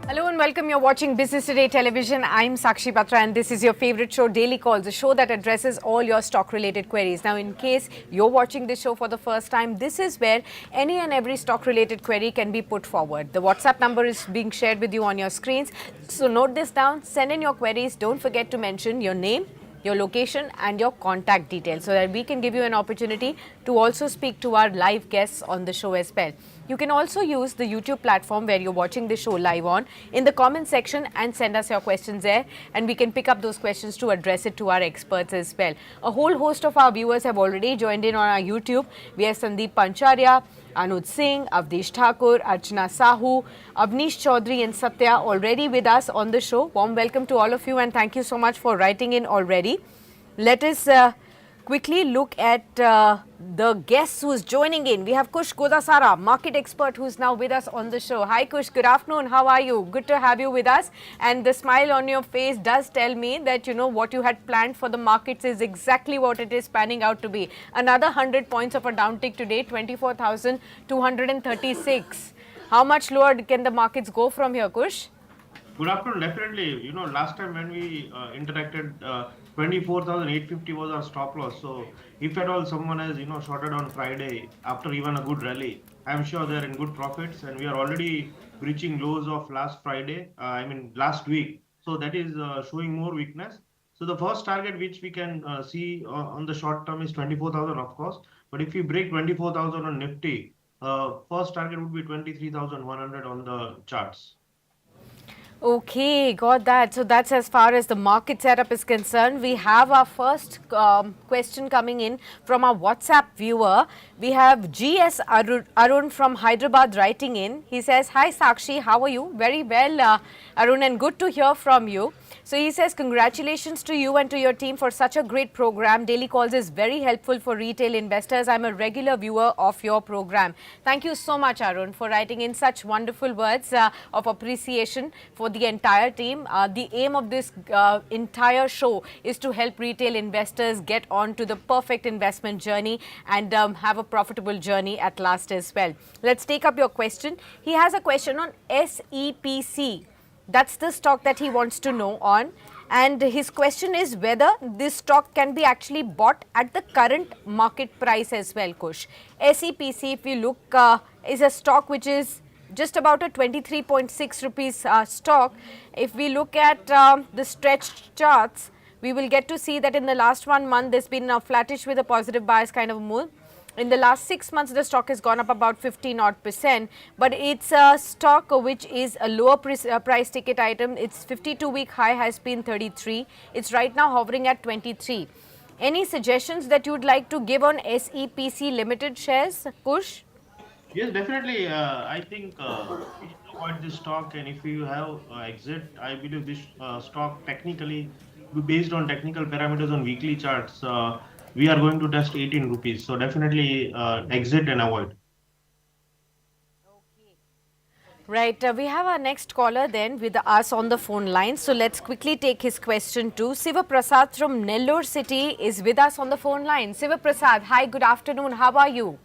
Hello and welcome. You're watching Business Today Television. I'm Sakshi Batra and this is your favorite show, Daily Calls, a show that addresses all your stock-related queries. Now, in case you're watching this show for the first time, this is where any and every stock-related query can be put forward. The WhatsApp number is being shared with you on your screens. So note this down, send in your queries. Don't forget to mention your name, your location and your contact details so that we can give you an opportunity to also speak to our live guests on the show as well. You can also use the YouTube platform where you're watching the show live on in the comment section and send us your questions there, and we can pick up those questions to address it to our experts as well. A whole host of our viewers have already joined in on our YouTube. We have Sandeep Pancharya, Anuj Singh, Avdish Thakur, Archana Sahu, Avnish Chaudhary and Satya already with us on the show. Warm welcome to all of you and thank you so much for writing in already. Let us quickly look at the guests who is joining in. We have Kush Godasara, market expert, who is now with us on the show. Hi Kush, good afternoon. How are you? Good to have you with us. And the smile on your face does tell me that you know what you had planned for the markets is exactly what it is panning out to be. Another 100 points of a downtick today, 24,236. How much lower can the markets go from here, Kush? Good afternoon. Definitely, last time when we interacted, 24,850 was our stop loss. So if at all someone has, shorted on Friday after even a good rally, I'm sure they're in good profits and we are already breaching lows of last Friday, last week. So that is showing more weakness. So the first target which we can see on the short term is 24,000, of course. But if we break 24,000 on Nifty, first target would be 23,100 on the charts. Okay, got that. So that's as far as the market setup is concerned. We have our first question coming in from our WhatsApp viewer. We have GS Arun from Hyderabad writing in. He says, "Hi Sakshi, how are you?" Very well, Arun, and good to hear from you. So he says, "Congratulations to you and to your team for such a great program. Daily Calls is very helpful for retail investors. I'm a regular viewer of your program." Thank you so much, Arun, for writing in such wonderful words of appreciation for the entire team. The aim of this entire show is to help retail investors get on to the perfect investment journey and have a profitable journey at last as well. Let's take up your question. He has a question on SEPC. That's the stock that he wants to know on. And his question is whether this stock can be actually bought at the current market price as well, Kush. SEPC, if you look, is a stock which is just about a 23.6 rupees stock. If we look at the stretched charts, we will get to see that in the last 1 month, there's been a flattish with a positive bias kind of move. In the last 6 months, the stock has gone up about 15%, but it's a stock which is a lower price ticket item. Its 52-week high has been 33. It's right now hovering at 23. Any suggestions that you would like to give on SEPC Limited shares, Kush? Yes, definitely. I think we should avoid this stock, and if you have exit, I believe this stock technically, based on technical parameters on weekly charts, we are going to test 18 rupees. So definitely exit and avoid. Right, we have our next caller then with us on the phone line. So let's quickly take his question too. Siva Prasad from Nellore City is with us on the phone line. Siva Prasad, hi, good afternoon. How are you?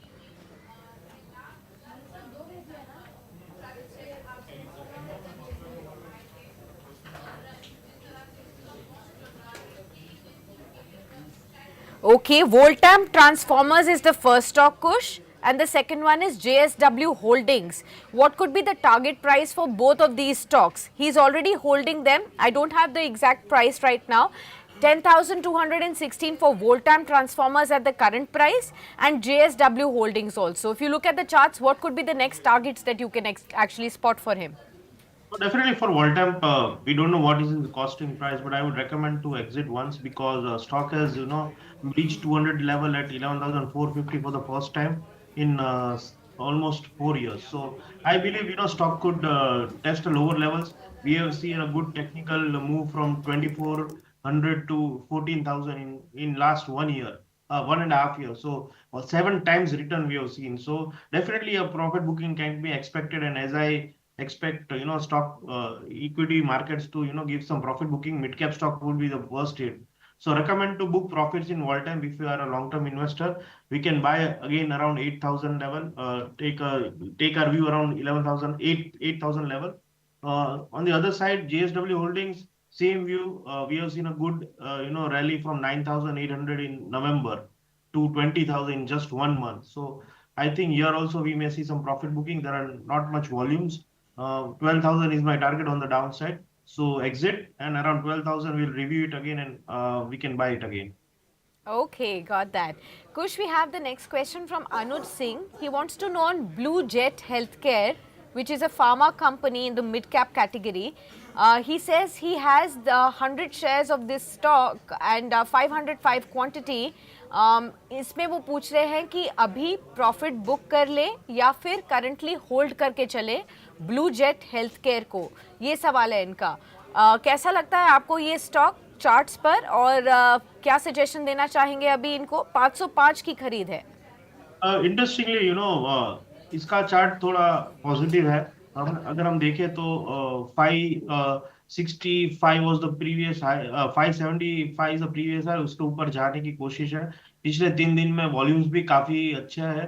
Okay, Voltam Transformers is the first stock, Kush, and the second one is JSW Holdings. What could be the target price for both of these stocks? He's already holding them. I don't have the exact price right now. 10,216 for Voltam Transformers at the current price and JSW Holdings also. If you look at the charts, what could be the next targets that you can actually spot for him? So definitely for Voltamp, we don't know what is in the costing price, but I would recommend to exit once because stock has, reached 200 level at 11,450 for the first time in almost 4 years. So I believe, stock could test the lower levels. We have seen a good technical move from 2,400 to 14,000 in last 1 year. 1.5 years, so 7 times return we have seen. So definitely a profit booking can be expected, and as I expect stock equity markets to give some profit booking, mid cap stock would be the worst hit. So recommend to book profits in Voltime. If you are a long term investor, we can buy again around 8,000 level, take our view around 11,000 8,000 level, On the other side, JSW Holdings, same view. We have seen a good, rally from 9,800 in November to 20,000 in just 1 month. So I think here also we may see some profit booking. There are not much volumes. 12,000 is my target on the downside. So exit, and around 12,000 we'll review it again, and we can buy it again. Okay, got that. Kush, we have the next question from Anuj Singh. He wants to know on Blue Jet Healthcare, which is a pharma company in the mid cap category. He says he has the 100 shares of this stock and 505 quantity. इसमें वो पूछ रहे हैं कि अभी profit book कर ले या फिर करंटली होल्ड करके चले ब्लू जेट हेल्थ केयर को, ये सवाल है इनका। कैसा लगता है आपको ये स्टॉक चार्ट्स पर, और क्या सजेशन देना चाहेंगे? अभी इनको 505 की खरीद है। इंटरेस्टिंगली इसका चार्ट थोड़ा पॉजिटिव है। अगर हम देखें तो 565 was the previous high, 575 is the previous high, उसके ऊपर जाने की कोशिश है। पिछले 3 दिन में वॉल्यूम्स भी काफी अच्छा है।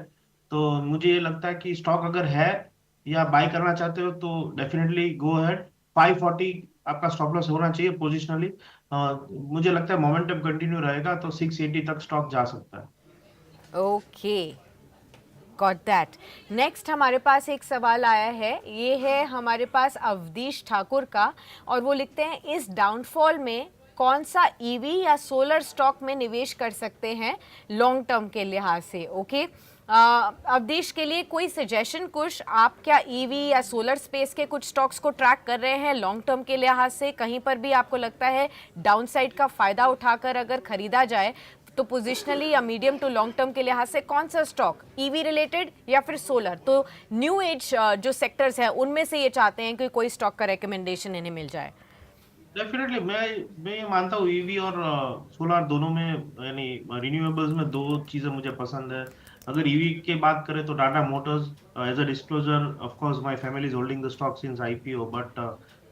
तो मुझे ये लगता है कि स्टॉक अगर है या बाय करना चाहते हो तो डेफिनेटली गो अहेड। 540 आपका स्टॉप लॉस होना चाहिए पोजिशनली। मुझे लगता है मोमेंटम कंटिन्यू रहेगा तो 680 तक स्टॉक जा सकता है। Okay, got that. नेक्स्ट हमारे पास एक सवाल आया है, ये है हमारे पास अवधीश ठाकुर का, और वो लिखते हैं इस डाउनफॉल में कौन सा ईवी या सोलर स्टॉक में निवेश कर सकते हैं लॉन्ग टर्म के लिहाज से। ओके, अवधेश के लिए कोई सजेशन कुछ? आप क्या ईवी या सोलर स्पेस के कुछ स्टॉक्स को ट्रैक कर रहे हैं लॉन्ग टर्म के लिहाज से? कहीं पर भी आपको लगता है डाउनसाइड का फायदा उठाकर अगर खरीदा जाए तो पोजिशनली या मीडियम टू लॉन्ग टर्म के लिहाज से कौन सा स्टॉक, ईवी रिलेटेड या फिर सोलर? तो न्यू एज जो सेक्टर्स हैं उनमें से ये चाहते हैं कि कोई स्टॉक का रिकमेंडेशन इन्हें मिल जाए। डेफिनेटली मैं ये मानता हूँ ईवी और सोलार दोनों में, यानी रिन्यूएबल्स में दो चीजें मुझे पसंद है। अगर ईवी की बात करें तो Tata motors, as a disclosure, of course my family is holding the stock since IPO, but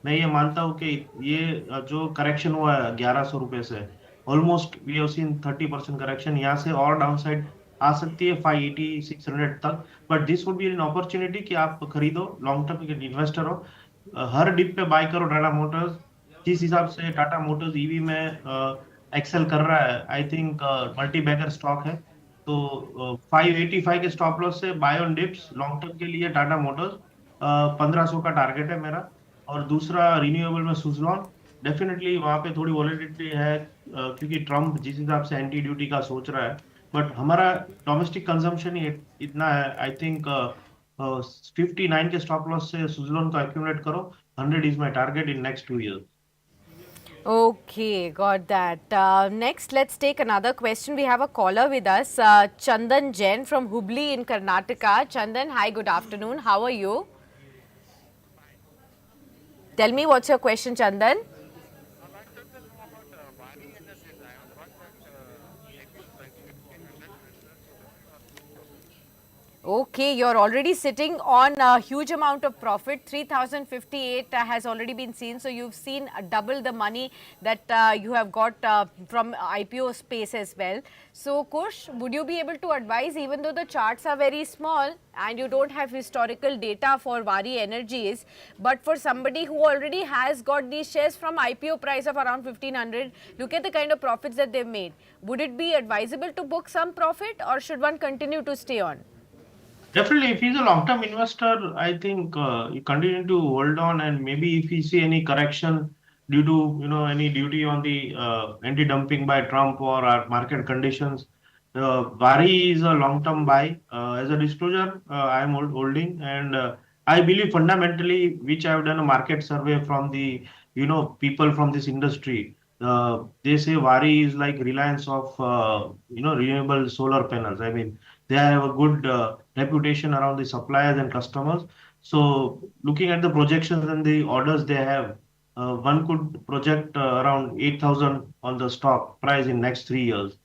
मैं ये मानता हूँ कि ये जो करेक्शन हुआ है 1100 रुपए से, almost we have seen 30% correction. यहाँ से और डाउनसाइड आ सकती है 580 600 तक, but this would be an opportunity कि आप खरीदो, लॉन्ग टर्म के इन्वेस्टर हो। हर डिप पे बाय करो टाटा मोटर्स। जिस हिसाब से टाटा मोटर्स ईवी में एक्सेल कर रहा है, I think multi bagger stock है। तो 585 के स्टॉप लॉस से buy on dips long term के लिए टाटा मोटर्स 1500 का टारगेट है मेरा। और दूसरा रिन्यूएबल में सुजलॉन, डेफिनेटली वहां पे थोड़ी वॉलेटिलिटी है, क्योंकि ट्रम्प जिस हिसाब से एंटी ड्यूटी का सोच रहा है, बट हमारा डोमेस्टिक कंजम्पशन ही इतना है। आई थिंक 59 के स्टॉप लॉस से सुजलॉन को एक्यूमुलेट करो। 100 is my target in next 2 years। Okay, got that. Next, let's take another question. We have a caller with us, Chandan Jain from Hubli in Karnataka. Chandan, hi, good afternoon. How are you? Tell me what's your question, Chandan. I wanted to know about Vani Industries. I have got that equity price 1,500 Okay, you're already sitting on a huge amount of profit. 3,058 has already been seen. So you've seen double the money that you have got from IPO space as well. So Kush, would you be able to advise, even though the charts are very small and you don't have historical data for Vari Energies, but for somebody who already has got these shares from IPO price of around 1,500, look at the kind of profits that they've made. Would it be advisable to book some profit, or should one continue to stay on? Definitely, if he's a long-term investor, I think you continue to hold on, and maybe if you see any correction due to any duty on the anti-dumping by Trump or market conditions, Vari is a long-term buy. As a disclosure, I am holding, and I believe fundamentally, which I have done a market survey from the people from this industry. They say Vari is like Reliance of renewable solar panels. I mean, they have a good reputation around the suppliers and customers. So looking at the projections and the orders they have, one could project around 8,000 on the stock price in next 3 years.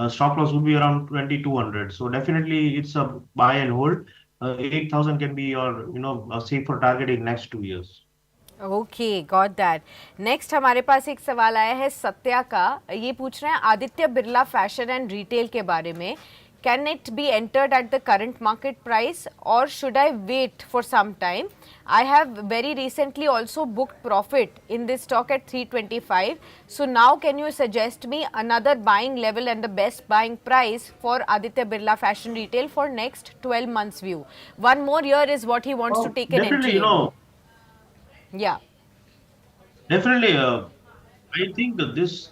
Stop loss would be around 2,200. So definitely it's a buy and hold. 8,000 can be your a safer target in next 2 years. Okay, got that. Next हमारे पास एक सवाल आया है सत्या का। ये पूछ रहे हैं Aditya Birla fashion and retail के बारे में। Can it be entered at the current market price or should I wait for some time? I have very recently also booked profit in this stock at 325. So now can you suggest me another buying level and the best buying price for Aditya Birla Fashion Retail for next 12 months view? One more year is what he wants to Oh, take an definitely, entry in. Yeah. definitely. I think that this,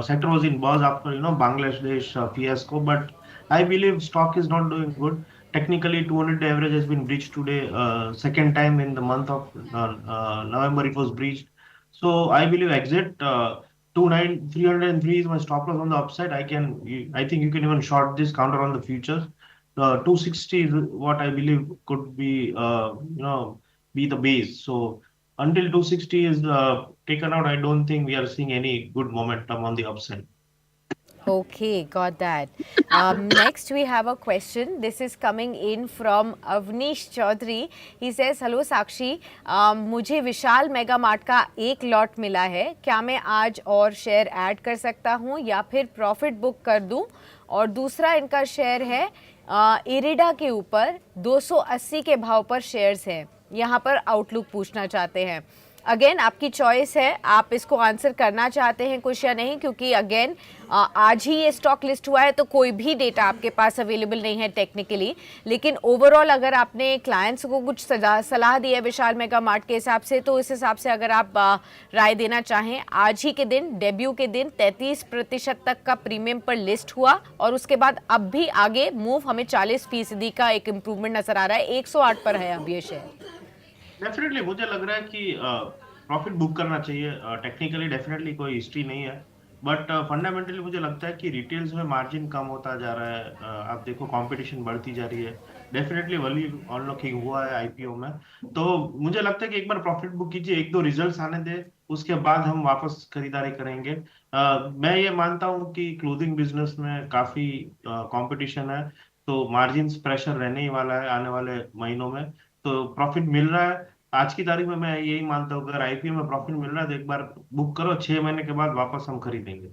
sector was after Bangladesh fiasco, but I believe stock is not doing good. Technically, 200 average has been breached today. Second time in the month of November, it was breached. So I believe exit 303 is my stop loss on the upside. I think you can even short this counter on the futures. 260 is what I believe could be, be the base. So until 260 is taken out, I don't think we are seeing any good momentum on the upside. Okay, got that. Next, we have a question. This is coming in from Avnish Chaudhary. He says, "Hello Sakshi, मुझे विशाल mega mart का एक lot मिला है, क्या मैं आज और share add कर सकता हूँ या फिर प्रॉफिट बुक कर दूँ? और दूसरा इनका शेयर है इरिडा के ऊपर 280 के भाव पर शेयर्स हैं, यहाँ पर आउटलुक पूछना चाहते हैं। अगेन आपकी चॉइस है, आप इसको आंसर करना चाहते हैं कुछ या नहीं, क्योंकि अगेन आज ही ये स्टॉक लिस्ट हुआ है तो कोई भी डेटा आपके पास अवेलेबल नहीं है टेक्निकली, लेकिन ओवरऑल अगर आपने क्लाइंट्स को कुछ सलाह दी है विशाल मेगा मार्ट के हिसाब से, तो इस हिसाब से अगर आप राय देना चाहें, आज ही के दिन डेब्यू के दिन 33% तक का प्रीमियम पर लिस्ट हुआ और उसके बाद अब भी आगे मूव हमें 40% का एक इम्प्रूवमेंट नजर आ रहा है, 108 पर है अब ये शेयर। डेफिनेटली मुझे लग रहा है कि प्रॉफिट बुक करना चाहिए। टेक्निकली डेफिनेटली कोई हिस्ट्री नहीं है, बट फंडामेंटली मुझे लगता है कि रिटेल्स में मार्जिन कम होता जा रहा है। आप देखो कंपटीशन बढ़ती जा रही है। डेफिनेटली वैल्यू अनलॉकिंग हुआ है आईपीओ में। तो मुझे लगता है कि एक बार प्रॉफिट बुक कीजिए, एक दो रिजल्ट्स आने दे, उसके बाद हम वापस खरीदारी करेंगे। मैं ये मानता हूँ कि क्लोथिंग बिजनेस में काफी कंपटीशन है, तो मार्जिन प्रेशर रहने ही वाला है आने वाले महीनों में। तो प्रॉफिट मिल रहा है आज की तारीख में, मैं यही मानता हूँ अगर आईपीओ में प्रॉफिट मिल रहा है तो एक बार बुक करो, 6 महीने के बाद वापस हम खरीदेंगे।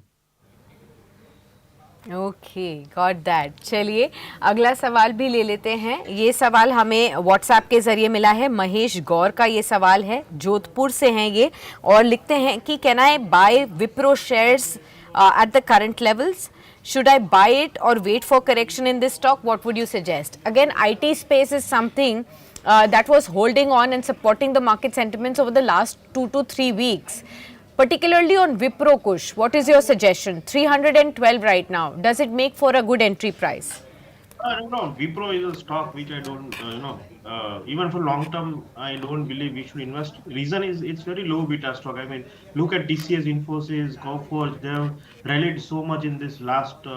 Okay, got that. चलिए अगला सवाल भी ले लेते हैं। ये सवाल हमें व्हाट्सएप के ज़रिए मिला है, महेश गौर का ये सवाल है, जोधपुर से हैं ये, और लिखते हैं कि can I buy Wipro shares at the current levels? Should I buy it or wait for correction in this stock? What would you suggest? Again, IT space is something that was holding on and supporting the market sentiments over the last 2 to 3 weeks. Particularly on Wipro Kush, what is your suggestion? 312 right now. Does it make for a good entry price? No, Wipro is a stock which I don't, even for long term, I don't believe we should invest. Reason is it's very low beta stock. I mean, look at TCS, Infosys, Coforge, they have rallied so much in this last,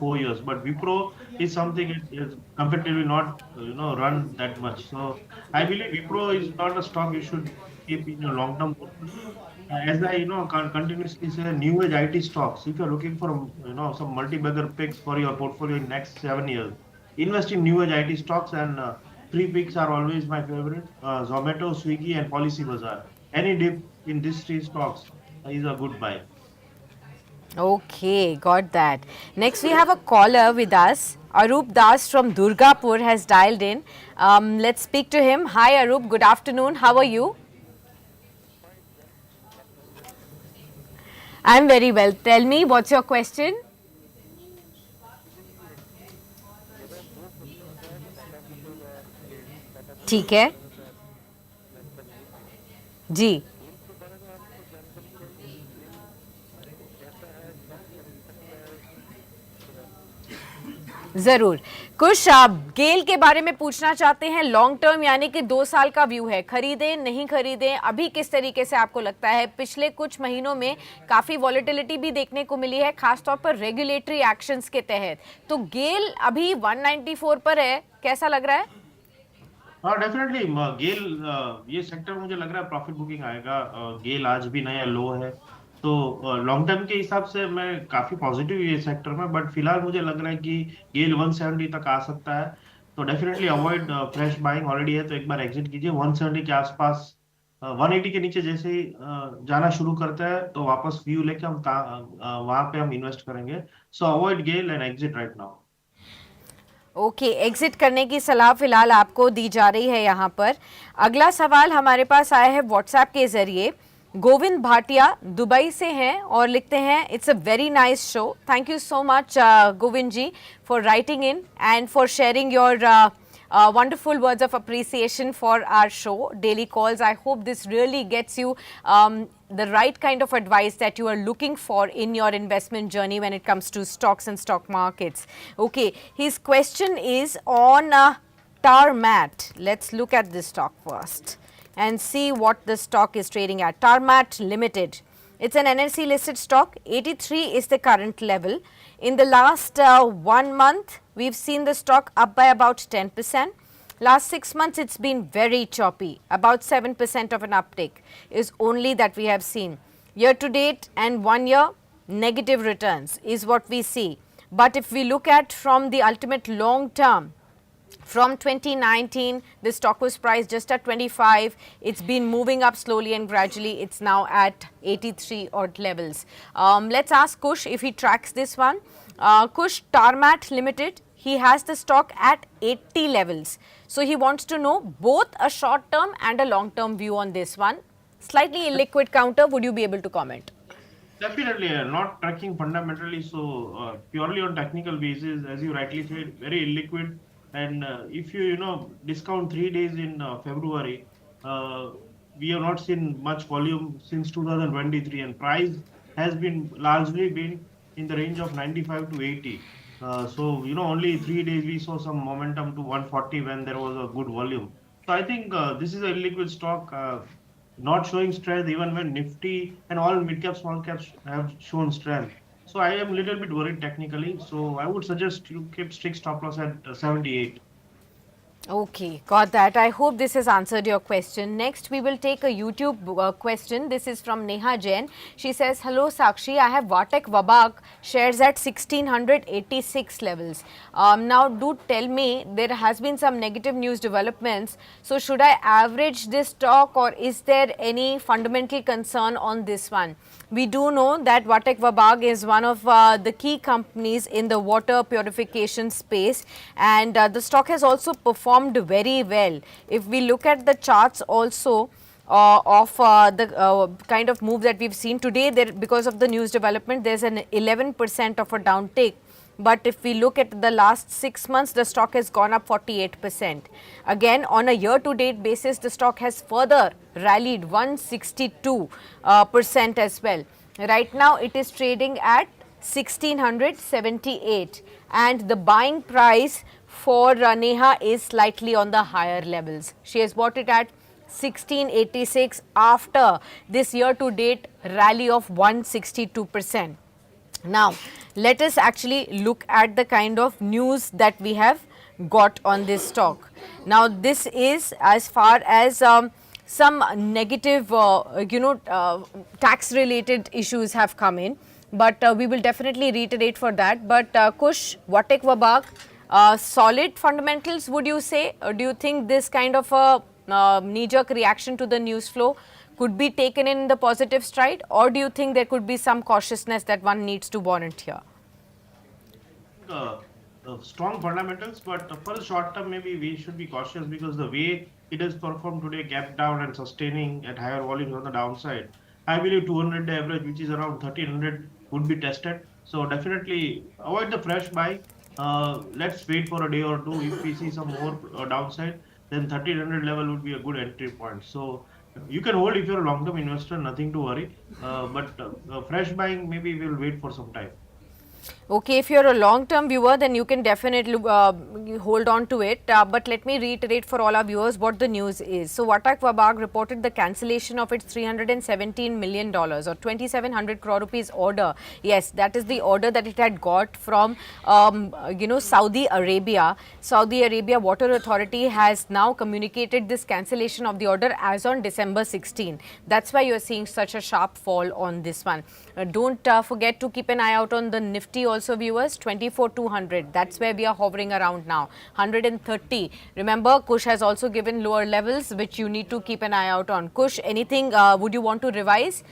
4 years. But Wipro is something it is comparatively not, run that much. So I believe Wipro is not a stock you should keep in your long term portfolio. As I continuously say, new age IT stocks. If you're looking for some multi-bagger picks for your portfolio in next 7 years, invest in new age IT stocks, and three picks are always my favorite: Zomato, Swiggy, and Policy Bazaar. Any dip in these three stocks is a good buy. Okay, got that. Next, we have a caller with us. Arup Das from Durgapur has dialed in. Let's speak to him. Hi, Arup. Good afternoon. How are you? I'm very well. Tell me, what's your question? अगर 250 का लगभग टाटा ठीक steel है का लगभग जी, steel के बारे में आपको जानकारी चाहिए। स्टील कैसा है, कब खरीद सकता है, थोड़ा जरूर। कुछ आप गेल के बारे में पूछना चाहते हैं, लॉन्ग टर्म यानी कि 2 साल का व्यू है, खरीदें नहीं खरीदें, अभी किस तरीके से आपको लगता है? पिछले कुछ महीनों में काफी वॉलेटिलिटी भी देखने को मिली है, खासतौर पर रेगुलेटरी एक्शंस के तहत, तो गेल अभी 194 पर है, कैसा लग रहा है? हाँ डेफिनेटली गेल, ये सेक्टर मुझे लग रहा है प्रॉफिट बुकिंग आएगा। गेल आज भी नया लो है, तो लॉन्ग टर्म के हिसाब से मैं काफी पॉजिटिव ये सेक्टर में, बट फिलहाल मुझे लग रहा है कि गेल 170 तक आ सकता है। तो definitely avoid fresh buying, already है तो एक बार एग्जिट कीजिए 170 के आसपास। 180 के नीचे जैसे ही जाना शुरू करता है तो वापस व्यू लेके हम वहां पे हम इन्वेस्ट करेंगे. So avoid GAIL and exit right now. Okay, exit करने की सलाह फिलहाल आपको दी जा रही है यहाँ पर. अगला सवाल हमारे पास आया है व्हाट्सएप के जरिए. गोविंद भाटिया दुबई से हैं और लिखते हैं it's a very nice show. Thank you so much Govind ji for writing in and for sharing your wonderful words of appreciation for our show, Daily Calls. I hope this really gets you the right kind of advice that you are looking for in your investment journey when it comes to stocks and stock markets. Okay, his question is on Tarmat. Let's look at this stock first and see what the stock is trading at. Tarmat Limited. It's an NSE listed stock. 83 is the current level. In the last 1 month, we've seen the stock up by about 10%. Last 6 months, it's been very choppy. About 7% of an uptick is only that we have seen. Year to date and 1 year, negative returns is what we see. But if we look at from the ultimate long term, from 2019, the stock was priced just at 25. It's been moving up slowly and gradually. It's now at 83 odd levels. Let's ask Kush if he tracks this one. Kush, Tarmat Limited, he has the stock at 80 levels. So he wants to know both a short term and a long term view on this one. Slightly illiquid counter, would you be able to comment? Definitely, not tracking fundamentally, so purely on technical basis, as you rightly said, very illiquid. And if you discount 3 days in February, we have not seen much volume since 2023, and price has been largely been in the range of 95 to 80. So only 3 days we saw some momentum to 140 when there was a good volume. So I think this is a illiquid stock. Not showing strength even when Nifty and all mid cap, small caps have shown strength. So I am a little bit worried technically. So I would suggest you keep strict stop loss at 78. Okay, got that. I hope this has answered your question. Next, we will take a YouTube question. This is from Neha Jain. She says, hello Sakshi, I have Vatek Vabak shares at 1686 levels. Now, do tell me, there has been some negative news developments. So, should I average this stock or is there any fundamental concern on this one? We do know that Vatek Vabag is one of the key companies in the water purification space, and the stock has also performed very well. If we look at the charts also of the kind of move that we've seen today, there because of the news development, there's an 11% of a downtick. But if we look at the last 6 months, the stock has gone up 48%. Again, on a year-to-date basis, the stock has further rallied 162% as well. Right now, it is trading at 1678, and the buying price for Neha is slightly on the higher levels. She has bought it at 1686 after this year-to-date rally of 162%. Now, let us actually look at the kind of news that we have got on this stock. Now, this is as far as some negative, tax related issues have come in, but we will definitely reiterate for that. But Kush, Vatek Vabak, solid fundamentals, would you say? Or do you think this kind of a knee-jerk reaction to the news flow could be taken in the positive stride, or do you think there could be some cautiousness that one needs to warrant here? Strong fundamentals, but for the short term, maybe we should be cautious because the way it has performed today, gap down and sustaining at higher volumes on the downside. I believe 200 day average, which is around 1300, would be tested. So definitely avoid the fresh buy. Let's wait for a day or two. If we see some more downside, then 1300 level would be a good entry point. So you can hold if you're a long-term investor, nothing to worry. But fresh buying, maybe we'll wait for some time. Okay, if you're a long-term viewer, then you can definitely hold on to it. But let me reiterate for all our viewers what the news is. So, Vatak Vabag reported the cancellation of its $317 million or 2,700 crore rupees order. Yes, that is the order that it had got from, Saudi Arabia. Saudi Arabia Water Authority has now communicated this cancellation of the order as on December 16. That's why you're seeing such a sharp fall on this one. Don't forget to keep an eye out on the Nifty Nifty also, viewers, 24,200. That's where we are hovering around now. 130. Remember, Kush has also given lower levels, which you need to keep an eye out on. Kush, anything would you want to revise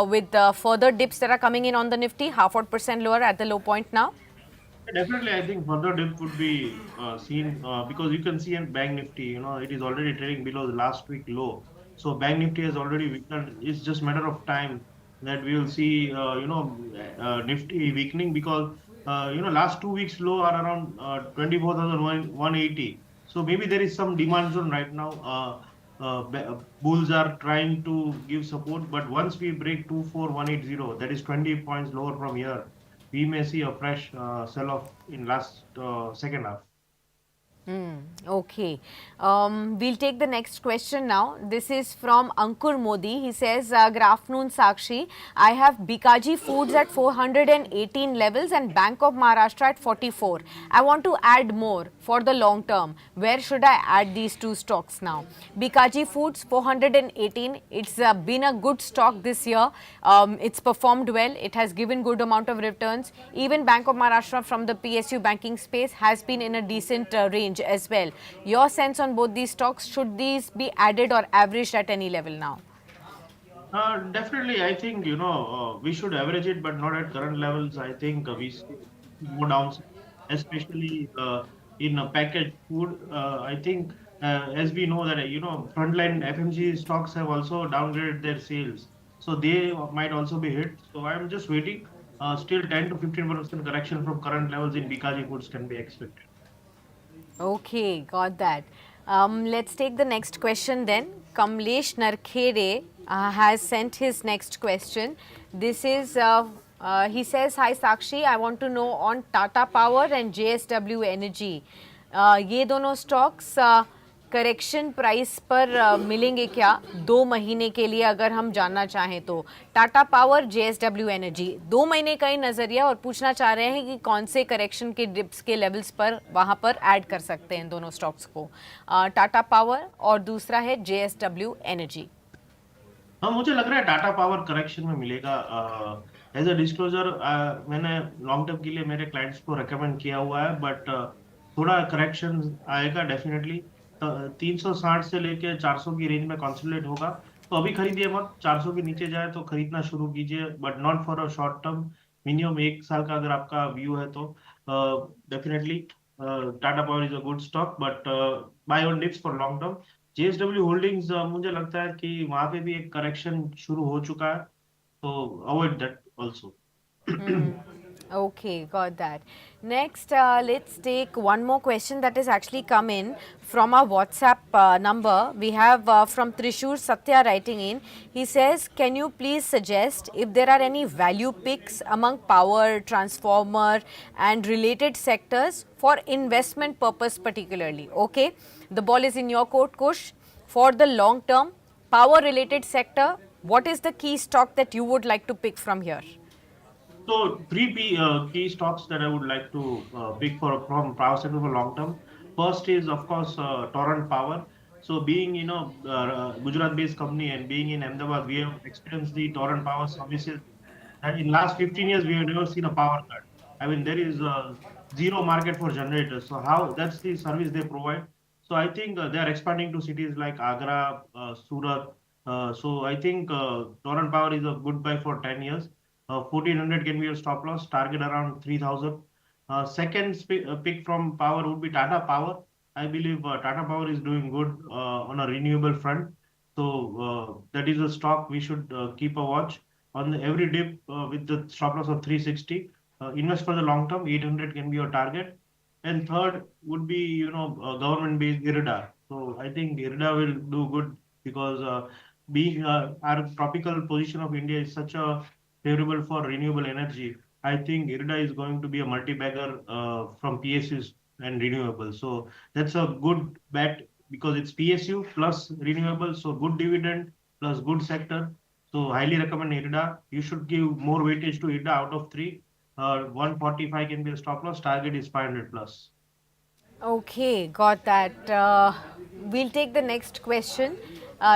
with further dips that are coming in on the Nifty? Half odd percent lower at the low point now. Definitely, I think further dip would be seen because you can see in Bank Nifty, it is already trading below the last week low. So Bank Nifty has already weakened. It's just matter of time that we will see, Nifty weakening because, last 2 weeks low are around 24,180. So maybe there is some demand zone right now. Bulls are trying to give support, but once we break 24,180, that is 20 points lower from here, we may see a fresh sell-off in last second half. Okay. We'll take the next question now. This is from Ankur Modi. He says, good afternoon, Sakshi. I have Bikaji Foods at 418 levels and Bank of Maharashtra at 44. I want to add more for the long term. Where should I add these two stocks now? Bikaji Foods 418. It's been a good stock this year. It's performed well. It has given good amount of returns. Even Bank of Maharashtra from the PSU banking space has been in a decent range as well. Your sense on both these stocks, should these be added or averaged at any level now? Definitely, I think we should average it, but not at current levels. I think we see more downside, especially in packaged food. I think as we know that frontline FMG stocks have also downgraded their sales, so they might also be hit. So I'm just waiting. Still 10 to 15% correction from current levels in Bikaji foods can be expected. Okay, got that. Let's take the next question then. Kamlesh Narkhere has sent his next question. This is, he says, Hi Sakshi, I want to know on Tata Power and JSW Energy. ये दोनों stocks correction price पर मिलेंगे क्या 2 महीने के लिए, अगर हम जानना चाहें तो? टाटा पावर, जेएसडब्ल्यू एनर्जी, 2 महीने का ही नजरिया और पूछना चाह रहे हैं कि कौन से करेक्शन के डिप्स के लेवल्स पर वहां पर ऐड कर सकते हैं दोनों स्टॉक्स को, टाटा पावर और दूसरा है जेएसडब्ल्यू एनर्जी. हाँ, मुझे लग रहा है टाटा पावर करेक्शन में मिलेगा. एज अ डिस्क्लोजर, मैंने लॉन्ग टर्म के लिए मेरे क्लाइंट्स को रेकमेंड किया हुआ है, बट थोड़ा करेक्शन आएगा डेफिनेटली. 360 से लेके 400 की रेंज में कंसोलिडेट होगा. तो अभी खरीदिए मत. 400 के नीचे जाए तो खरीदना शुरू कीजिए, but not for a short term. Minimum 1 साल का अगर आपका व्यू है तो definitely Tata power is a good stock, but by on dips for long term. JSW holdings, मुझे लगता है कि वहां पे भी एक करेक्शन शुरू हो चुका है, तो avoid that also. Okay, got that. Next, let's take one more question that has actually come in from our WhatsApp number. We have from Trishur Satya writing in. He says, can you please suggest if there are any value picks among power, transformer and related sectors for investment purpose particularly? Okay, the ball is in your court, Kush. For the long term, power related sector, what is the key stock that you would like to pick from here? So key stocks that I would like to pick for from power sector for long term. First is of course Torrent Power. So being Gujarat-based company and being in Ahmedabad, we have experienced the Torrent Power services. And in last 15 years, we have never seen a power cut. I mean, there is zero market for generators. So how that's the service they provide. So I think they are expanding to cities like Agra, Surat. So I think Torrent Power is a good buy for 10 years. 1400 can be your stop loss, target around 3000. Second pick from power would be Tata Power. I believe Tata Power is doing good on a renewable front. So that is a stock we should keep a watch on every dip with the stop loss of 360. Invest for the long term, 800 can be your target. And third would be, government-based IRIDA. So I think IRIDA will do good because being our tropical position of India is such a favorable for renewable energy. I think IRIDA is going to be a multi-bagger from PSUs and renewable. So that's a good bet because it's PSU plus renewable. So good dividend plus good sector. So highly recommend IRIDA. You should give more weightage to IRIDA out of three. 145 can be a stop loss. Target is 500 plus. Okay, got that. We'll take the next question.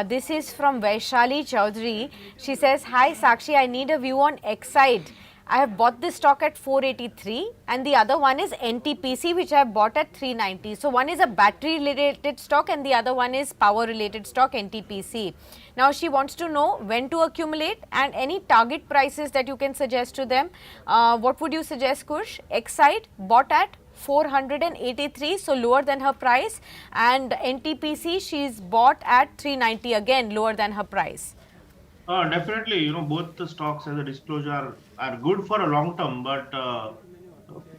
This is from Vaishali Chaudhary. She says, Hi Sakshi, I need a view on Exide. I have bought this stock at 483 and the other one is NTPC which I have bought at 390. So one is a battery related stock and the other one is power related stock NTPC. Now she wants to know when to accumulate and any target prices that you can suggest to them. What would you suggest, Kush? Exide bought at 483, so lower than her price, and NTPC she's bought at 390, again lower than her price. Definitely, both the stocks as a disclosure are good for a long term, but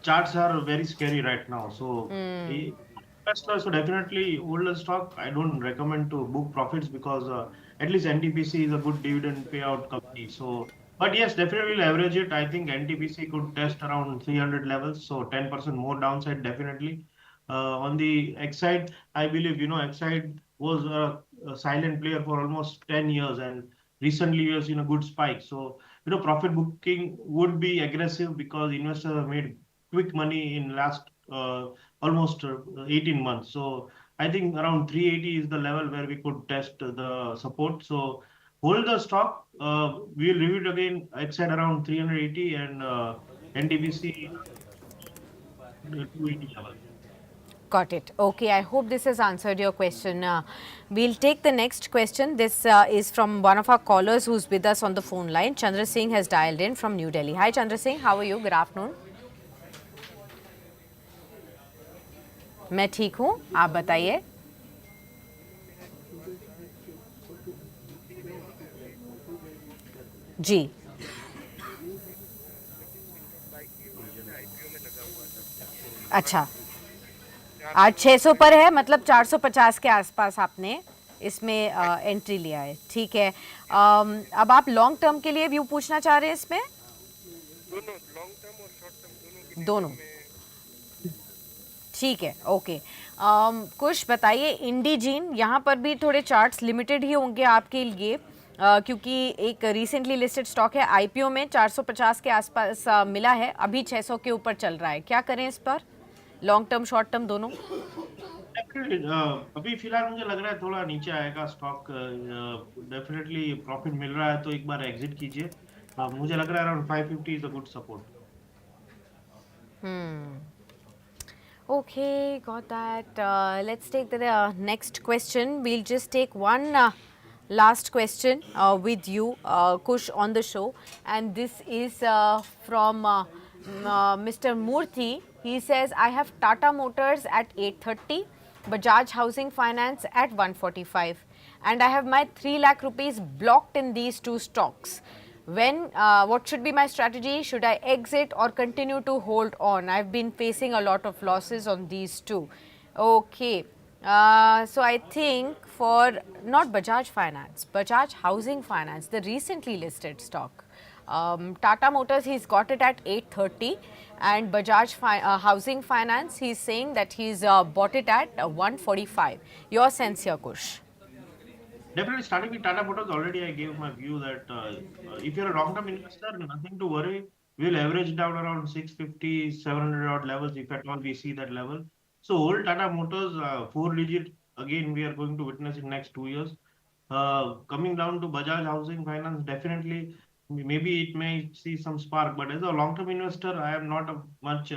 charts are very scary right now. So, investors, so definitely older stock, I don't recommend to book profits because at least NTPC is a good dividend payout company. So, but yes, definitely will average it. I think NTPC could test around 300 levels, so 10% more downside definitely. On the X side, I believe, X side was a silent player for almost 10 years and recently we have seen a good spike. So, profit booking would be aggressive because investors have made quick money in last almost 18 months. So, I think around 380 is the level where we could test the support. So, hold the stock. We'll review it again. It's at around 380 and NTPC 280 level. Got it. Okay, I hope this has answered your question. We'll take the next question. This is from one of our callers who's with us on the phone line. Chandra Singh has dialed in from New Delhi. Hi Chandra Singh, how are you? Good afternoon. मैं ठीक हूँ, आप बताइए. जी. अच्छा, आज 600 पर है, मतलब 450 के आसपास आपने इसमें एंट्री लिया है. ठीक है. अब आप लॉन्ग टर्म के लिए व्यू पूछना चाह रहे हैं इसमें? दोनों लॉन्ग टर्म और शॉर्ट टर्म दोनों. ठीक है. ओके. कुछ बताइए इंडिजीन, यहाँ पर भी थोड़े चार्ट्स लिमिटेड ही होंगे आपके लिए क्योंकि एक रिसेंटली लिस्टेड स्टॉक है. आईपीओ में 450 के आसपास मिला है, अभी 600 के ऊपर चल रहा है. क्या करें इस पर, लॉन्ग टर्म शॉर्ट टर्म दोनों? अभी फिलहाल मुझे लग रहा है थोड़ा नीचे आएगा स्टॉक. डेफिनेटली प्रॉफिट मिल रहा है तो एक बार एग्जिट कीजिए. मुझे लग रहा है around 550 is a good support. Okay, got that. Let's take the next question. We'll just take one last question with you, Kush, on the show. And this is from Mr. Murthy. He says, I have Tata Motors at 830, Bajaj Housing Finance at 145. And I have my 3 lakh rupees blocked in these two stocks. What should be my strategy? Should I exit or continue to hold on? I've been facing a lot of losses on these two. Okay. So I think for not Bajaj Finance, Bajaj Housing Finance, the recently listed stock. Tata Motors, he's got it at 830 and Bajaj Housing Finance, he's saying that he's bought it at 145. Your sense here, Kush? Definitely, starting with Tata Motors, already I gave my view that if you're a long-term investor, nothing to worry. We'll average down around 650, 700 odd levels if at all we see that level. So, old Tata Motors, 4-digit, again, we are going to witness in next 2 years. Coming down to Bajaj Housing Finance, definitely, maybe it may see some spark, but as a long-term investor, I am not much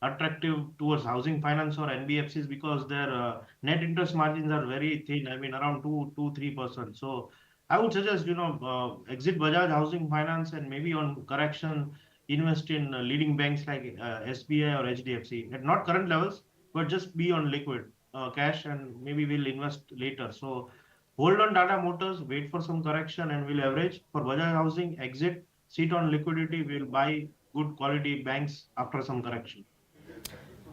attractive towards housing finance or NBFCs because their net interest margins are very thin. I mean, around 3%. So I would suggest, exit Bajaj Housing Finance and maybe on correction, invest in leading banks like SBI or HDFC at not current levels, but just be on liquid cash and maybe we'll invest later. So hold on Tata Motors, wait for some correction and we'll average. For Bajaj Housing, exit, sit on liquidity, we'll buy good quality banks after some correction.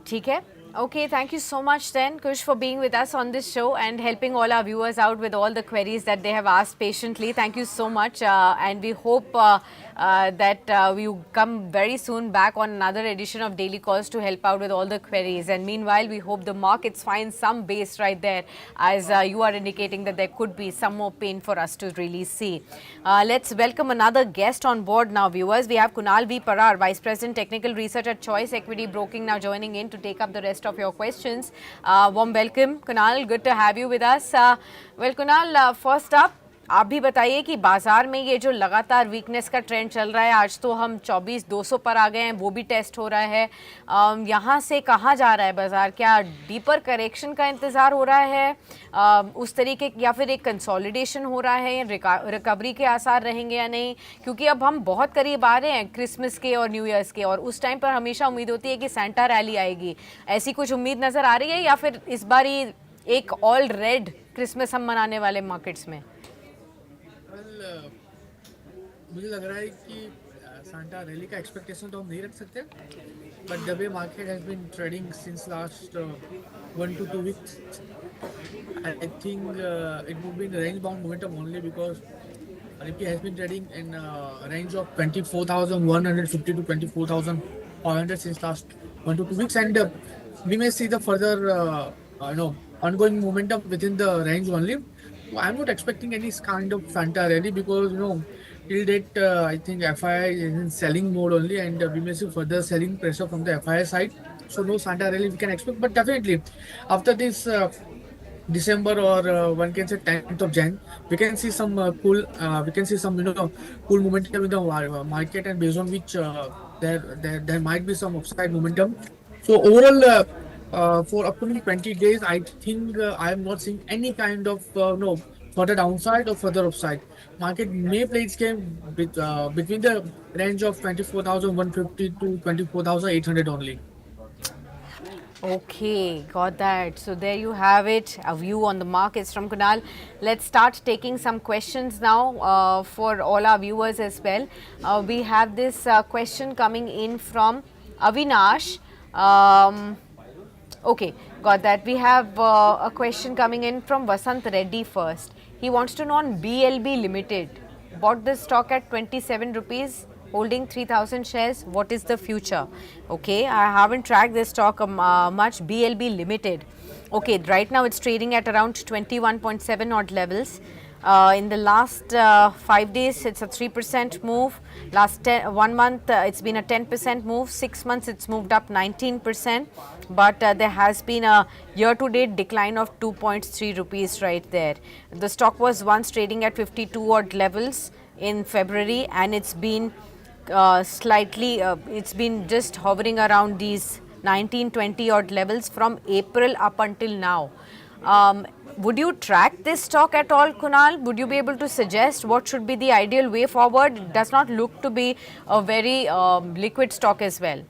ठीक है. Okay, thank you so much then, Kush, for being with us on this show and helping all our viewers out with all the queries that they have asked patiently. Thank you so much, and we hope that we come very soon back on another edition of Daily Calls to help out with all the queries. And meanwhile, we hope the markets find some base right there, as you are indicating that there could be some more pain for us to really see. Let's welcome another guest on board now, viewers. We have Kunal V. Parar, Vice President Technical Research at Choice Equity Broking, now joining in to take up the rest of your questions. Warm welcome, Kunal. Good to have you with us. Well, Kunal, first up, आप भी बताइए कि बाजार में ये जो लगातार weakness का ट्रेंड चल रहा है, आज तो हम 24,200 पर आ गए हैं, वो भी टेस्ट हो रहा है, यहाँ से कहाँ जा रहा है बाजार? क्या डीपर करेक्शन का इंतज़ार हो रहा है उस तरीके, या फिर एक कंसोलिडेशन हो रहा है, रिकवरी के आसार रहेंगे या नहीं? क्योंकि अब हम बहुत करीब आ रहे हैं क्रिसमस के और न्यू ईयर्स के, और उस टाइम पर हमेशा उम्मीद होती है कि सेंटा रैली आएगी। ऐसी कुछ उम्मीद नज़र आ रही है, या फिर इस बार ही एक ऑल रेड क्रिसमस हम मनाने वाले मार्केट्स में? वेल, मुझे लग रहा है कि सांता रैली का एक्सपेक्टेशन तो हम नहीं रख सकते, but the way market has been trading since last 1 to 2 weeks, I think it would be in range bound momentum only because Nifty has been trading in range of 24,150 to 24,500 since last 1 to 2 weeks, and we may see the further ongoing momentum within the range only. I'm not expecting any kind of Fanta rally because till date I think FII is in selling mode only, and we may see further selling pressure from the FII side. So no Santa rally we can expect, but definitely after this December, or one can say 10th of Jan, we can see some we can see some cool momentum in the market, and based on which there might be some upside momentum. So overall, for upcoming 20 days, I think I am not seeing any kind of no further downside or further upside. Market may play its game between the range of 24,150 to 24,800 only. Okay, got that. So there you have it, a view on the markets from Kunal. Let's start taking some questions now for all our viewers as well. We have this question coming in from Avinash. Okay, got that. We have a question coming in from Vasant Reddy first. He wants to know on BLB Limited. Bought this stock at 27 rupees, holding 3,000 shares. What is the future? Okay, I haven't tracked this stock much. BLB Limited. Okay, right now it's trading at around 21.7 odd levels. In the last 5 days, it's a 3% move. Last 1 month, it's been a 10% move. 6 months, it's moved up 19%. But there has been a year-to-date decline of 2.3 rupees right there. The stock was once trading at 52 odd levels in February, and it's been it's been just hovering around these 19-20 odd levels from April up until now. Would you track this stock at all, Kunal? Would you be able to suggest what should be the ideal way forward? It does not look to be a very liquid stock as well.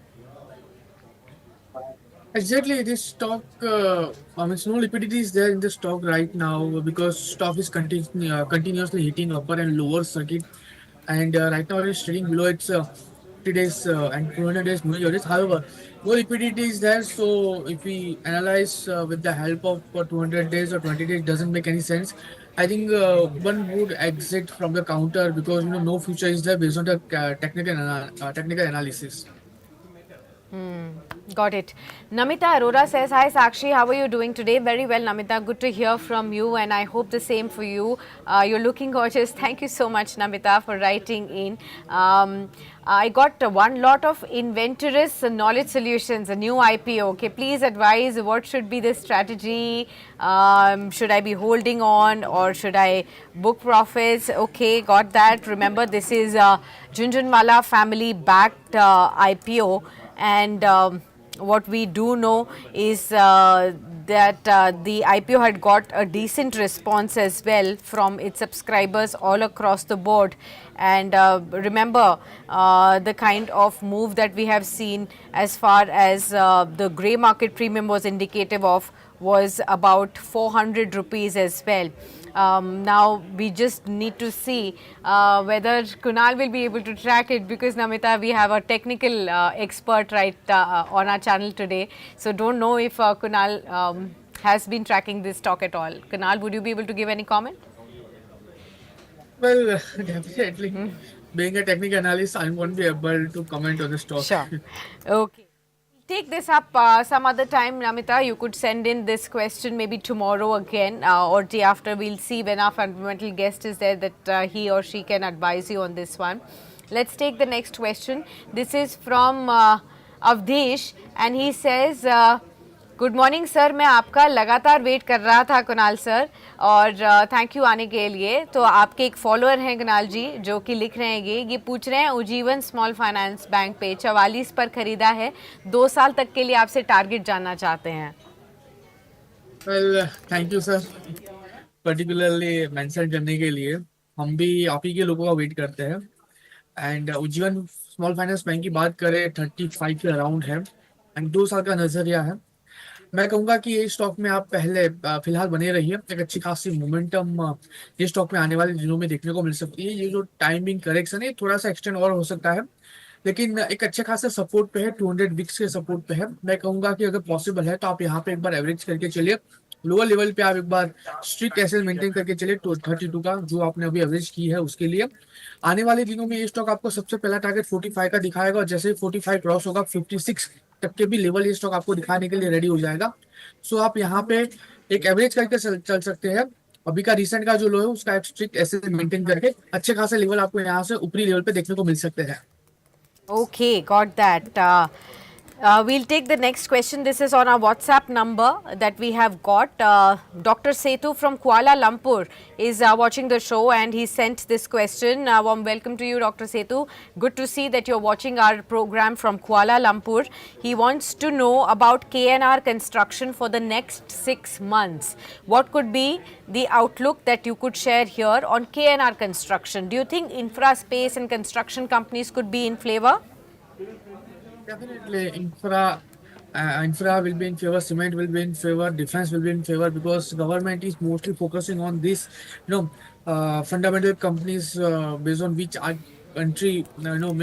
Exactly, this stock, no liquidity is there in the stock right now because stock is continuously hitting upper and lower circuit, and right now it is trading below its 50 days and 200 days moving averages. However, no liquidity is there, so if we analyze with the help of 200 days or 20 days, doesn't make any sense. I think one would exit from the counter because no future is there based on the technical analysis. Got it. Namita Arora says, hi Sakshi, how are you doing today? Very well, Namita. Good to hear from you, and I hope the same for you. You're looking gorgeous. Thank you so much, Namita, for writing in. I got one lot of Inventorous Knowledge Solutions, a new IPO. Okay, please advise what should be the strategy. Should I be holding on or should I book profits? Okay, got that. Remember, this is Junjunwala family backed IPO, and what we do know is that the IPO had got a decent response as well from its subscribers all across the board. And remember the kind of move that we have seen as far as the grey market premium was indicative of was about 400 rupees as well. Now we just need to see whether Kunal will be able to track it, because Namita, we have a technical expert right on our channel today. So don't know if Kunal has been tracking this stock at all. Kunal, would you be able to give any comment? Well, definitely. Being a technical analyst, I won't be able to comment on the stock. Sure. Okay. Take this up some other time, Namita. You could send in this question maybe tomorrow again or day after. We'll see when our fundamental guest is there that he or she can advise you on this one. Let's take the next question. This is from Avdesh, and he says, good morning sir, मैं आपका लगातार wait कर रहा था Kunal sir, और thank you आने के लिए। तो आपके एक फॉलोअर हैं कुणाल जी जो कि लिख रहे हैं, ये पूछ रहे हैं उज्जीवन स्मॉल फाइनेंस बैंक पे 44 पर खरीदा है, 2 साल तक के लिए आपसे टारगेट जानना चाहते हैं। Well, thank you sir, particularly mention करने के लिए। हम भी आप ही के लोगों का वेट करते हैं। And Ujjivan small finance bank की बात करें 35 के अराउंड है एंड 2 साल का नजरिया है। मैं कहूंगा कि ये स्टॉक में आप पहले फिलहाल बने रहिए। एक अच्छी खासी मोमेंटम ये स्टॉक में आने वाले दिनों में देखने को मिल सकती है। ये जो टाइमिंग करेक्शन है थोड़ा सा एक्सटेंड और हो सकता है, लेकिन एक अच्छे खासे सपोर्ट पे है, 200 विक्स के सपोर्ट पे है। मैं कहूंगा कि अगर पॉसिबल है तो आप यहाँ पे एक बार एवरेज करके चलिए। लोअर लेवल पे आप एक बार स्ट्रिक्ट एसएल मेंटेन करके चलिए 32 का जो आपने अभी एवरेज की है उसके लिए। आने वाले दिनों में ये स्टॉक आपको सबसे पहला टारगेट 45 का दिखाएगा, और जैसे ही 45 क्रॉस होगा 56 तक के भी लेवल ये स्टॉक आपको दिखाने के लिए रेडी हो जाएगा। सो आप यहाँ पे एक एवरेज करके चल सकते हैं। अभी का रिसेंट का जो लो है उसका एक स्ट्रिक्ट एसएल मेंटेन करके अच्छे खासे लेवल आपको यहाँ से ऊपरी लेवल पे देखने को मिल सकते हैं। Okay, got that. We'll take the next question. This is on our WhatsApp number that we have got. Dr. Setu from Kuala Lumpur is watching the show, and he sent this question. Warm welcome to you, Dr. Setu. Good to see that you're watching our program from Kuala Lumpur. He wants to know about KNR construction for the next 6 months. What could be the outlook that you could share here on KNR construction? Do you think infra space and construction companies could be in flavor? Definitely, infra will be in favor, cement will be in favor, defense will be in favor, because government is mostly focusing on this, fundamental companies based on which our country,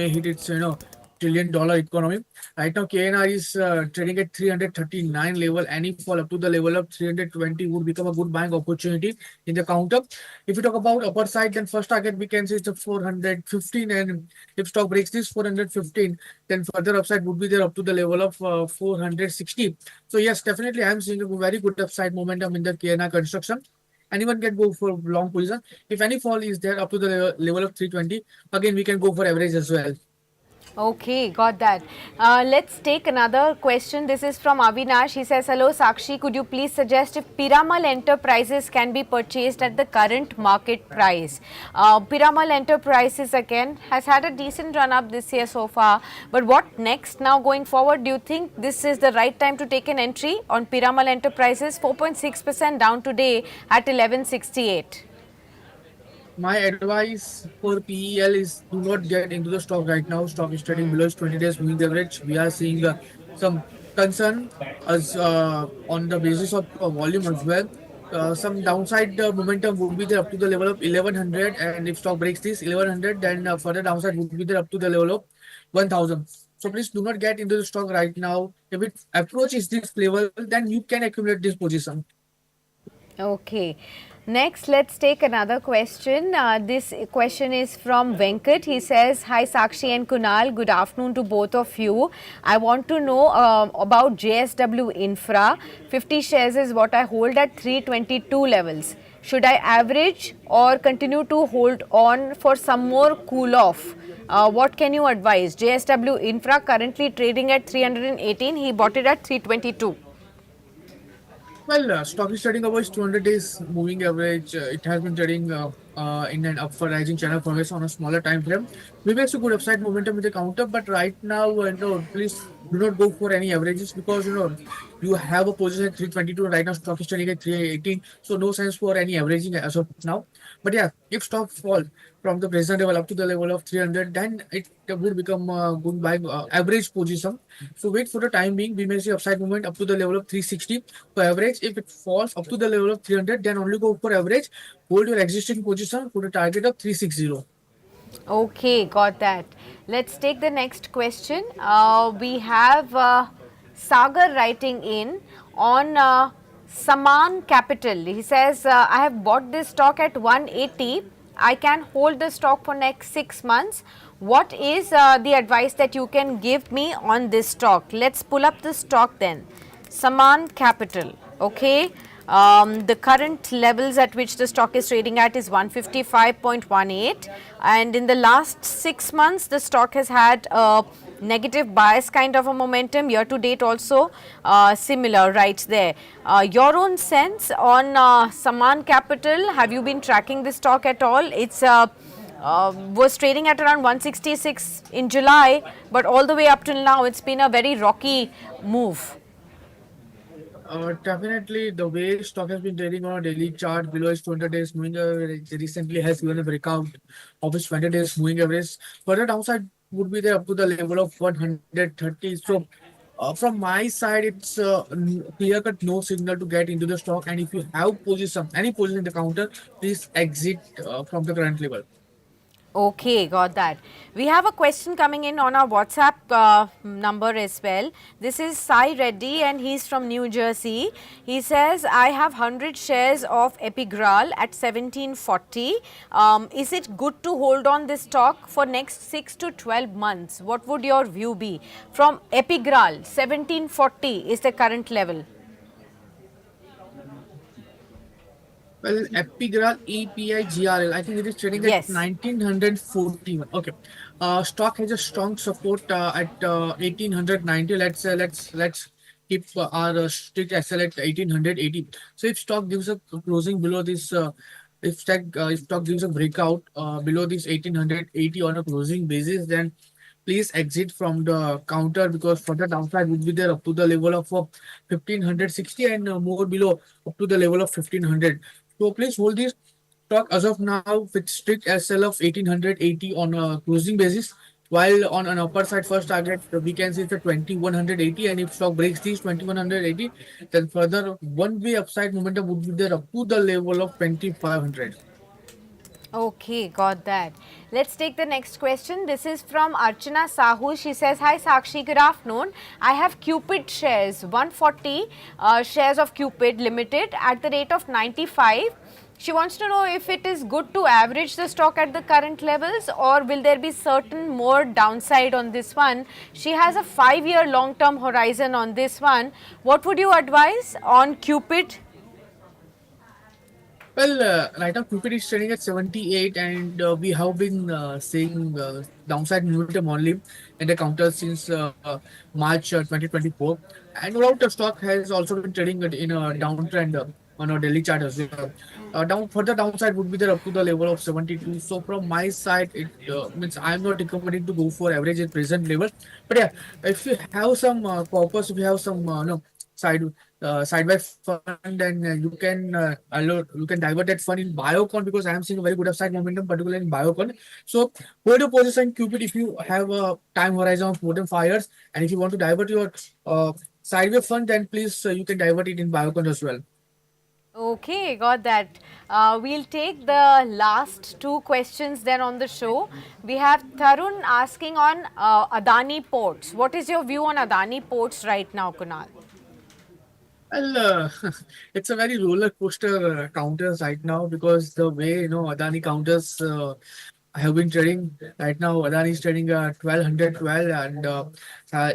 may hit its, trillion-dollar economy. Right now, KNR is trading at 339 level. Any fall up to the level of 320 would become a good buying opportunity in the counter. If you talk about upper side, then first target we can say is the 415, and if stock breaks this 415, then further upside would be there up to the level of 460. So yes, definitely I am seeing a very good upside momentum in the KNR construction. Anyone can go for long position. If any fall is there up to the level of 320, again we can go for average as well. Okay, got that. Let's take another question. This is from Avinash. He says, hello Sakshi, could you please suggest if Piramal Enterprises can be purchased at the current market price? Piramal Enterprises again has had a decent run up this year so far, but what next now going forward? Do you think this is the right time to take an entry on Piramal Enterprises? 4.6% down today at 1168. My advice for PEL is do not get into the stock right now. Stock is trading below its 20 days moving average. We are seeing some concern as on the basis of volume as well. Some downside momentum would be there up to the level of 1100, and if stock breaks this 1100, then further downside would be there up to the level of 1000. So please do not get into the stock right now. If it approaches this level, then you can accumulate this position. Okay. Next, let's take another question. This question is from Venkat. He says, hi Sakshi and Kunal, good afternoon to both of you. I want to know about JSW Infra. 50 shares is what I hold at 322 levels. Should I average or continue to hold on for some more cool off? What can you advise? JSW Infra currently trading at 318. He bought it at 322. Well, stock is trading above its 200 days moving average. It has been trading in an upward rising channel for us on a smaller time frame. We may see good upside momentum in the counter, but right now, please do not go for any averages, because you have a position at 322 right now. Stock is trading at 318, so no sense for any averaging as of now. But yeah, if stock falls from the present level up to the level of 300, then it would become a good buy average position. So wait for the time being. We may see upside movement up to the level of 360 for average. If it falls up to the level of 300, then only go for average. Hold your existing position for a target of 360. Okay, got that. Let's take the next question. We have Sagar writing in on Saman Capital. He says, I have bought this stock at 180. I can hold the stock for next 6 months. What is the advice that you can give me on this stock? Let's pull up the stock then. Saman Capital. Okay. The current levels at which the stock is trading at is 155.18, and in the last 6 months the stock has had a negative bias kind of a momentum. Year to date also similar right there. Your own sense on Saman Capital, have you been tracking this stock at all? It's was trading at around 166 in July, but all the way up till now it's been a very rocky move. Definitely, the way stock has been trading on a daily chart below its 200 days moving average recently has given a breakout of its 20 days moving average. Further downside would be there up to the level of 130. So, from my side, it's clear cut no signal to get into the stock. And if you have position, any position in the counter, please exit from the current level. Okay, got that. We have a question coming in on our WhatsApp number as well. This is Sai Reddy and he's from New Jersey. He says, I have 100 shares of Epigral at 1740. Is it good to hold on this stock for next 6 to 12 months? What would your view be? From Epigral, 1740 is the current level. Well, Epigral EPIGRL, I think it is trading at Yes. 1941. Okay. Stock has a strong support at 1890. Let's keep our strict SL at 1880. So if stock gives a closing below this, if stock gives a breakout below this 1880 on a closing basis, then please exit from the counter because further downside would be there up to the level of 1560 and more below up to the level of 1500. So please hold this stock as of now with strict SL of 1880 on a closing basis. While on an upper side first target we can see the 2180, and if stock breaks these 2180, then further one way upside momentum would be there up to the level of 2500. Okay, got that. Let's take the next question. This is from Archana Sahu. She says, hi Sakshi, good afternoon. I have Cupid shares, 140 shares of Cupid Limited at the rate of 95. She wants to know if it is good to average the stock at the current levels or will there be certain more downside on this one. She has a 5-year long-term horizon on this one. What would you advise on Cupid? Well, right now Cupid is trading at 78, and we have been seeing downside momentum only in the counter since March 2024. And no doubt the stock has also been trading in a downtrend on a daily chart as well. Further downside would be there up to the level of 72. So from my side, it means I'm not recommending to go for average at present level. But yeah, if you have some purpose, if you have some no side side by fund, and you can divert that fund in Biocon because I am seeing a very good upside momentum, particularly in Biocon. So hold your position Cupid if you have a time horizon of more than 5 years, and if you want to divert your sideway fund, then please you can divert it in Biocon as well. Okay, got that. We'll take the last two questions then on the show. We have Tarun asking on Adani Ports. What is your view on Adani Ports right now, Kunal? Well, it's a very roller coaster counters right now because the way Adani counters have been trading right now. Adani is trading 1212, and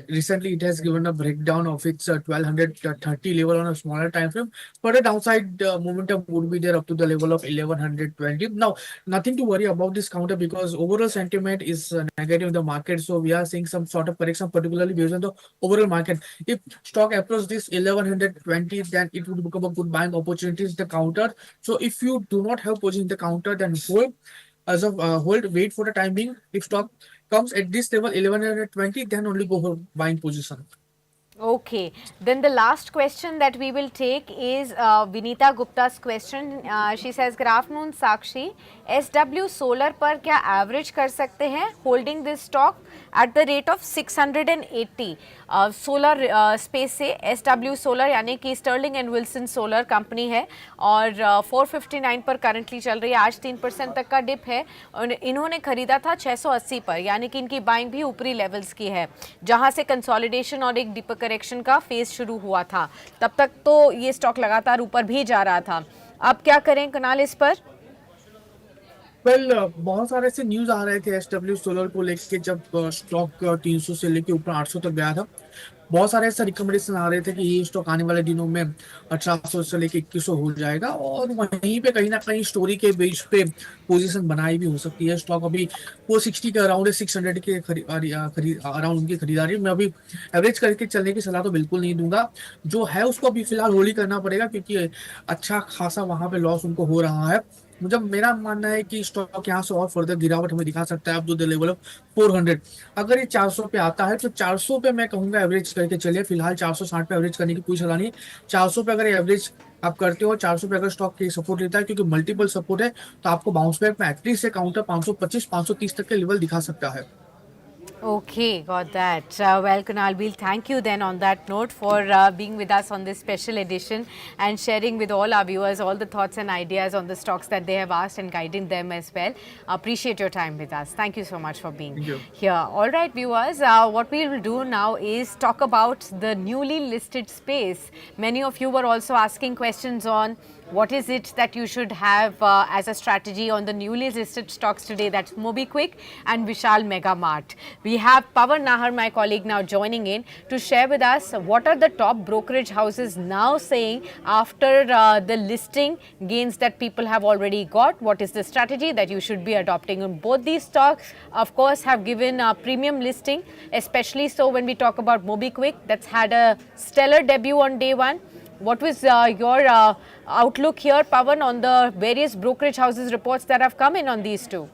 recently it has given a breakdown of its 1230 level on a smaller time frame. But the downside momentum would be there up to the level of 1120. Now, nothing to worry about this counter because overall sentiment is negative in the market. So we are seeing some sort of correction, particularly based on the overall market. If stock approach this 1120, then it would become a good buying opportunity in the counter. So if you do not have position in the counter, then hold as of hold, wait for the time being. If stock comes at this level 1120, then only go for buying position. Okay, then the last question that we will take is Vinita Gupta's question. She says, good afternoon Sakshi, SW Solar पर क्या average कर सकते हैं holding this stock at the rate of 680. Solar space से SW solar यानी कि sterling and wilson solar company है और 459 पर करंटली चल रही है. आज 3% तक का डिप है और इन्होंने खरीदा था 680 पर, यानी कि इनकी बाइंग भी ऊपरी लेवल्स की है जहां से कंसोलिडेशन और एक डीपर करेक्शन का फेज शुरू हुआ था. तब तक तो ये स्टॉक लगातार ऊपर भी जा रहा था. अब क्या करें कुणाल इस पर? वेल बहुत सारे ऐसे न्यूज आ रहे थे एसडब्ल्यू सोलर को लेके, जब स्टॉक 300 से लेके ऊपर 800 तक गया था। बहुत सारे ऐसे रिकमेंडेशन आ रहे थे कि ये स्टॉक आने वाले दिनों में 1800 से लेके 2100 हो जाएगा, और वहीं पे कहीं ना कहीं स्टोरी के बेस पे पोजीशन बनाई भी हो सकती है। स्टॉक अभी 460 के अराउंड है, 600 के अराउंड उनकी खरीदारी। मैं अभी एवरेज करके चलने की सलाह तो बिल्कुल नहीं दूंगा। जो है उसको अभी फिलहाल होल्ड ही करना पड़ेगा, क्योंकि अच्छा खासा वहां पे लॉस उनको हो रहा है। मुझे मेरा मानना है कि स्टॉक यहाँ से और फर्दर गिरावट हमें दिखा सकता है up to the level of 400। अगर ये 400 पे आता है तो 400 पे मैं कहूंगा एवरेज करके चलिए। फिलहाल 460 पे एवरेज करने की कोई सलाह नहीं। 400 पे अगर एवरेज आप करते हो, 400 पे अगर स्टॉक की सपोर्ट लेता है, क्योंकि मल्टीपल सपोर्ट है, तो आपको बाउंस बैक में एटलीस्ट से काउंटर 525 530 तक के लेवल दिखा सकता है। Okay, got that. Well, Kunal, we'll thank you then on that note for being with us on this special edition and sharing with all our viewers all the thoughts and ideas on the stocks that they have asked and guiding them as well. Appreciate your time with us. Thank you so much for being Thank you. here. All right, viewers, what we will do now is talk about the newly listed space. Many of you were also asking questions on what is it that you should have as a strategy on the newly listed stocks today. That's MobiKwik and Vishal Mega Mart. We have Pawan Nahar, my colleague, now joining in to share with us what are the top brokerage houses now saying after the listing gains that people have already got. What is the strategy that you should be adopting? And both these stocks, of course, have given a premium listing, especially so when we talk about MobiKwik, that's had a stellar debut on day one. What was your outlook here, Pawan, on the various brokerage houses reports that have come in on these two?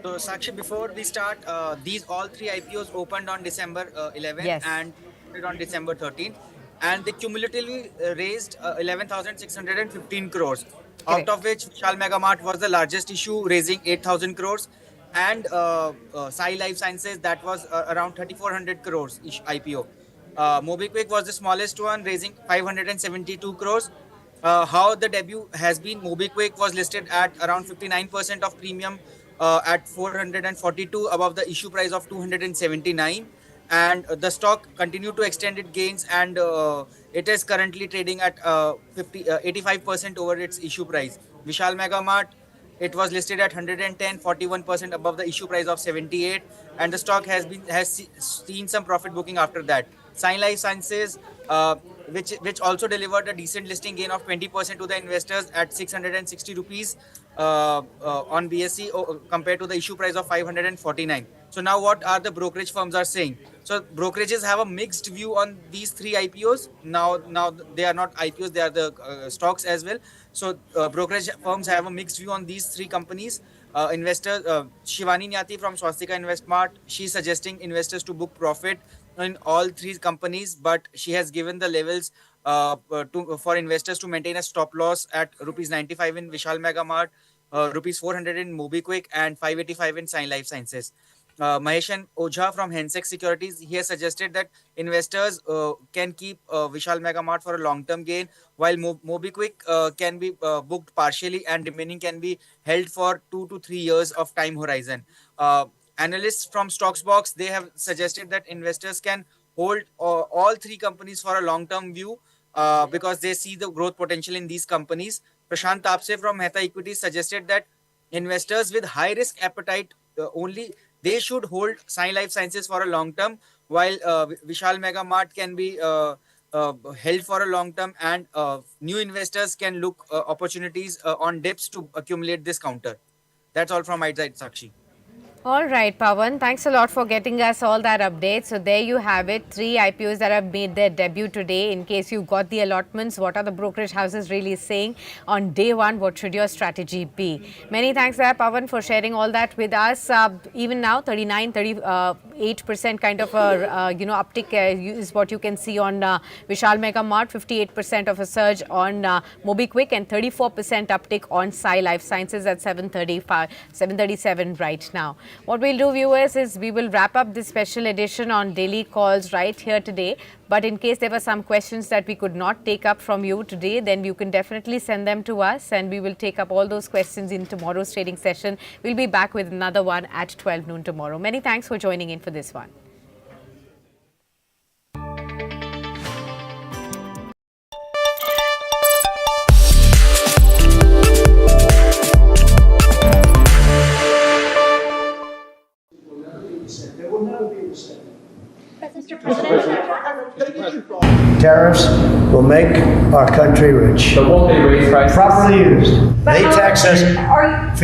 So, Sakshi, before we start, these all three IPOs opened on December 11th Yes. and on December 13th, and they cumulatively raised 11,615 crores, out Correct. of which Vishal Mega Mart was the largest issue, raising 8,000 crores, and Sai Life Sciences, that was around 3,400 crores IPO. MobiKwik was the smallest one, raising 572 crores. How the debut has been, MobiKwik was listed at around 59% of premium at 442 above the issue price of 279, and the stock continued to extend its gains, and it is currently trading at 85% over its issue price. Vishal Mega Mart, it was listed at 110, 41% above the issue price of 78, and the stock has seen some profit booking after that. Sign Life Sciences, which also delivered a decent listing gain of 20% to the investors at 660 rupees on BSE compared to the issue price of 549. So now what are the brokerage firms are saying? So brokerages have a mixed view on these three IPOs. Now they are not IPOs, they are the stocks as well. So brokerage firms have a mixed view on these three companies. Investors, Shivani Nyati from Swastika Investmart, she's suggesting investors to book profit in all three companies, but she has given the levels for investors to maintain a stop loss at rupees 95 in Vishal Mega Mart, rupees 400 in MobiKwik, and 585 in Sign Life Sciences. Maheshan Ojha from Hensex Securities, he has suggested that investors can keep Vishal Mega Mart for a long-term gain, while MobiKwik can be booked partially and remaining can be held for 2 to 3 years of time horizon. Analysts from Stocksbox, they have suggested that investors can hold all three companies for a long-term view because they see the growth potential in these companies. Prashant Tapse from Mehta Equities suggested that investors with high risk appetite only they should hold Sign Life Sciences for a long term, while Vishal Mega Mart can be held for a long term, and new investors can look opportunities on dips to accumulate this counter. That's all from my side, Sakshi. All right, Pawan, thanks a lot for getting us all that update. So there you have it, three IPOs that have made their debut today. In case you got the allotments, what are the brokerage houses really saying on day one? What should your strategy be? Many thanks there, Pawan, for sharing all that with us. Even now, 39, 38% kind of a uptick is what you can see on Vishal Mega Mart, 58% of a surge on MobiKwik, and 34% uptick on Sai Life Sciences at 737 right now. What we'll do, viewers, is we will wrap up this special edition on daily calls right here today. But in case there were some questions that we could not take up from you today, then you can definitely send them to us and we will take up all those questions in tomorrow's trading session. We'll be back with another one at 12 noon tomorrow. Many thanks for joining in for this one. Mr. President, Tariffs will make our country rich. But won't they raise prices? Properly used. But They tax us. are you?